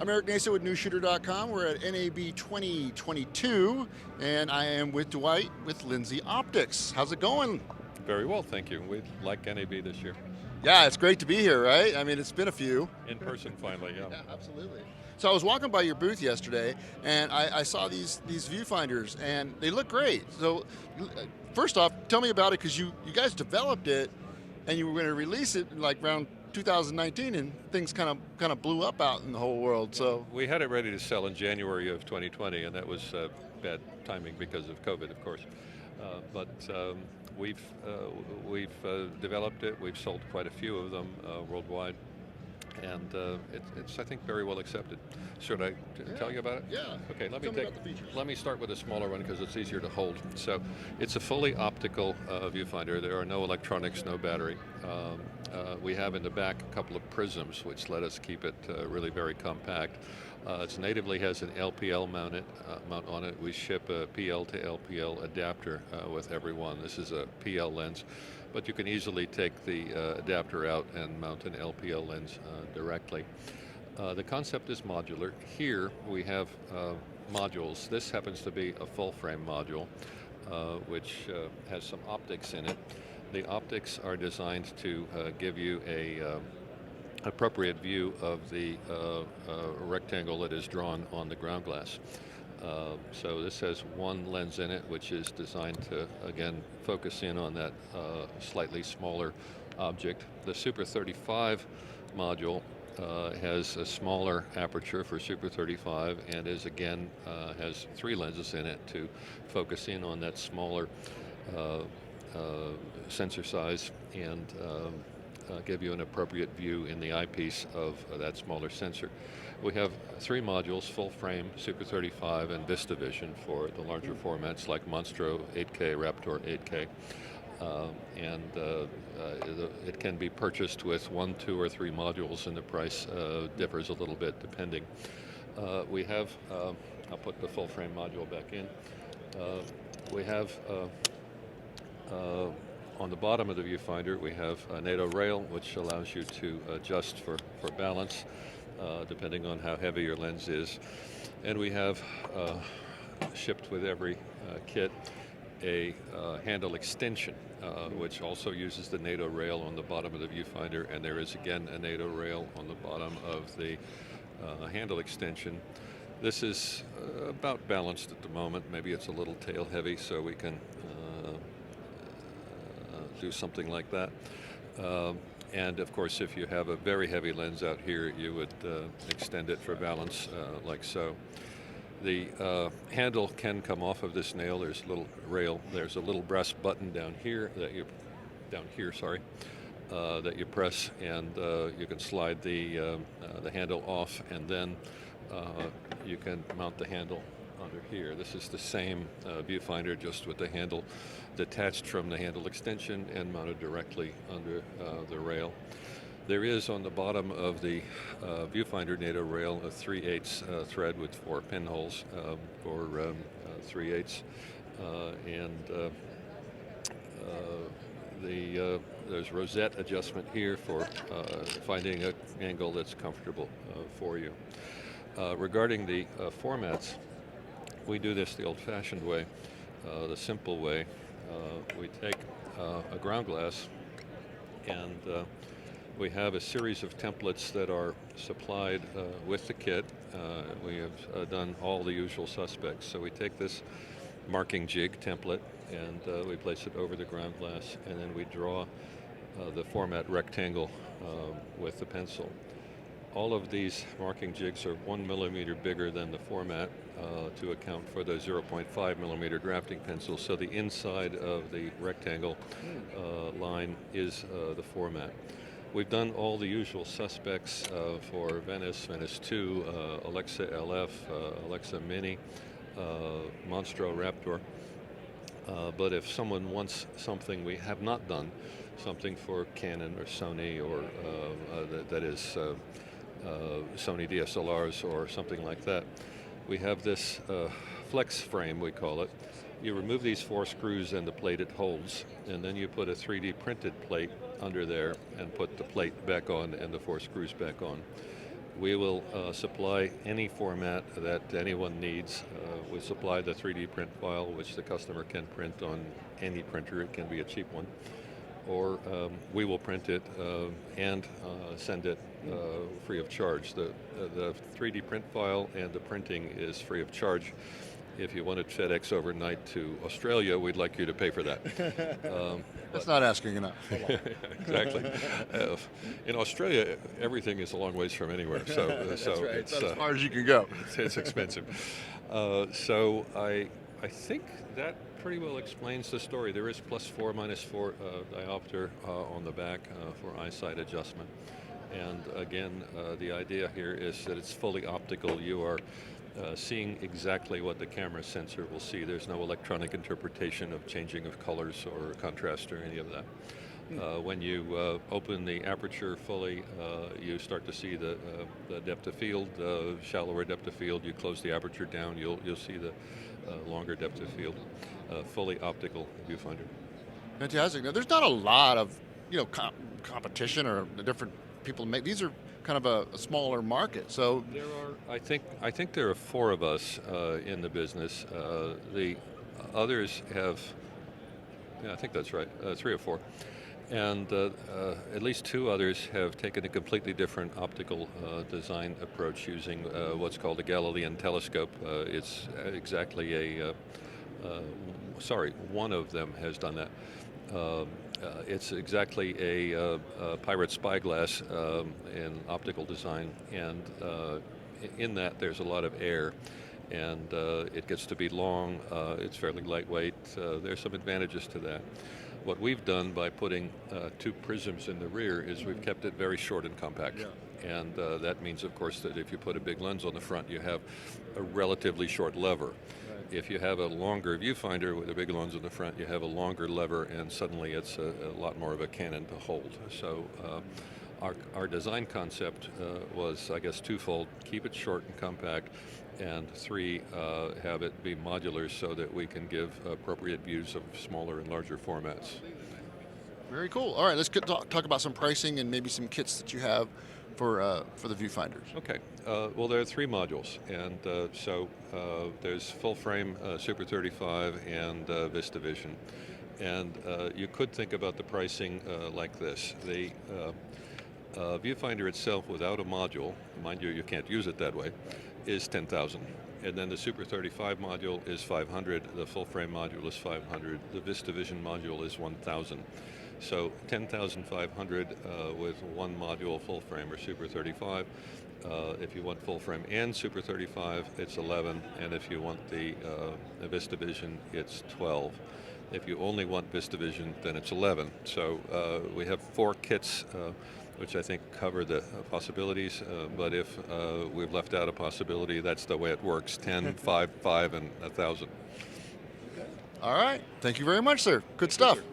I'm Eric Nasa with Newsshooter.com. We're at NAB 2022, and I am with Dwight with Lindsey Optics. How's it going? Very well, thank you. We like NAB this year. Yeah, it's great to be here, right? I mean, it's been a few. In person, finally, yeah. Yeah, absolutely. So I was walking by your booth yesterday, and I saw these viewfinders, and they look great. So first off, tell me about it, because you guys developed it, and you were going to release it like around 2019, and things kind of blew up out in the whole world. So We had it ready to sell in January of 2020, and that was bad timing because of COVID, of course. But we've developed it. We've sold quite a few of them worldwide, and it's I think very well accepted. Should I tell you about it? Yeah. Okay. Tell me about the features. Let me start with a smaller one because it's easier to hold. So, it's a fully optical viewfinder. There are no electronics, no battery. We have in the back a couple of prisms, which let us keep it really very compact. It natively has an LPL mount on it. We ship a PL to LPL adapter with every one. This is a PL lens, but you can easily take the adapter out and mount an LPL lens directly. The concept is modular. Here we have modules. This happens to be a full frame module, which has some optics in it. The optics are designed to give you a appropriate view of the rectangle that is drawn on the ground glass. So this has one lens in it, which is designed to, again, focus in on that slightly smaller object. The Super 35 module has a smaller aperture for Super 35, and is again has three lenses in it to focus in on that smaller sensor size and give you an appropriate view in the eyepiece of that smaller sensor. We have three modules: full frame, Super 35, and VistaVision for the larger formats like Monstro 8K, Raptor 8K. It can be purchased with one, two, or three modules, and the price differs a little bit depending. We have, I'll put the full frame module back in. We have on the bottom of the viewfinder, we have a NATO rail, which allows you to adjust for balance depending on how heavy your lens is. And we have shipped with every kit a handle extension, which also uses the NATO rail on the bottom of the viewfinder, and there is again a NATO rail on the bottom of the handle extension. This is about balanced at the moment. Maybe it's a little tail heavy, so we can do something like that. And of course, if you have a very heavy lens out here, you would extend it for balance like so. The handle can come off of this nail. There's a little rail. There's a little brass button down here that you press, and you can slide the handle off, and then you can mount the handle under here. This is the same viewfinder, just with the handle detached from the handle extension and mounted directly under the rail. There is on the bottom of the viewfinder NATO rail a 3/8 thread with 4 pinholes for 3/8, and there's rosette adjustment here for finding an angle that's comfortable for you. Regarding the formats, we do this the old-fashioned way, the simple way. We take a ground glass, and we have a series of templates that are supplied with the kit. We have done all the usual suspects. So we take this marking jig template, and we place it over the ground glass, and then we draw the format rectangle with the pencil. All of these marking jigs are 1 millimeter bigger than the format to account for the 0.5 millimeter drafting pencil. So the inside of the rectangle line is the format. We've done all the usual suspects for Venice, Venice 2, Alexa LF, Alexa Mini, Monstro Raptor. But if someone wants something we have not done, something for Canon or Sony, or that is Sony DSLRs or something like that, we have this flex frame, we call it. You remove these 4 screws and the plate it holds, and then you put a 3D printed plate under there and put the plate back on and the 4 screws back on. We will supply any format that anyone needs. We supply the 3D print file, which the customer can print on any printer. It can be a cheap one. Or we will print it and send it free of charge. The 3D print file and the printing is free of charge. If you wanted FedEx overnight to Australia, we'd like you to pay for that. That's not asking enough. Exactly. In Australia, everything is a long ways from anywhere, so That's so right. it's That's as far as you can go. it's expensive. So I think that pretty well explains the story. There is +4, -4 diopter on the back for eyesight adjustment. And again, the idea here is that it's fully optical. You are seeing exactly what the camera sensor will see. There's no electronic interpretation of changing of colors or contrast or any of that. When you open the aperture fully, you start to see the depth of field, shallower depth of field. You close the aperture down, you'll see the longer depth of field. Fully optical viewfinder. Fantastic. Now, there's not a lot of competition or the different people make. These are kind of a smaller market. So There are, I think there are 4 of us in the business. The others have, I think that's right, 3 or 4. And at least 2 others have taken a completely different optical design approach using what's called a Galilean Telescope. It's exactly one of them has done that. It's exactly a pirate spyglass in optical design, and in that there's a lot of air, and it gets to be long, it's fairly lightweight, there's some advantages to that. What we've done by putting 2 prisms in the rear is we've kept it very short and compact. Yeah. And that means, of course, that if you put a big lens on the front, you have a relatively short lever. If you have a longer viewfinder with a big lens in the front, you have a longer lever, and suddenly it's a lot more of a cannon to hold. So our design concept was, I guess, twofold: keep it short and compact, and 3, have it be modular so that we can give appropriate views of smaller and larger formats. very cool. All right, let's talk about some pricing and maybe some kits that you have for the viewfinders. Okay, well, there are 3 modules, and so there's full frame Super 35 and VistaVision. And you could think about the pricing like this. The viewfinder itself without a module, mind you, you can't use it that way, is $10,000. And then the Super 35 module is $500, the full frame module is $500, the VistaVision module is $1,000. So $10,500 with 1 module full frame or Super 35. If you want full frame and Super 35, it's $11, and if you want the VistaVision, it's $12. If you only want VistaVision, then it's $11. So we have 4 kits, which I think cover the possibilities, but if we've left out a possibility, that's the way it works: 10, 5, 5, and 1,000. All right. Thank you very much, sir. Good stuff. Sure.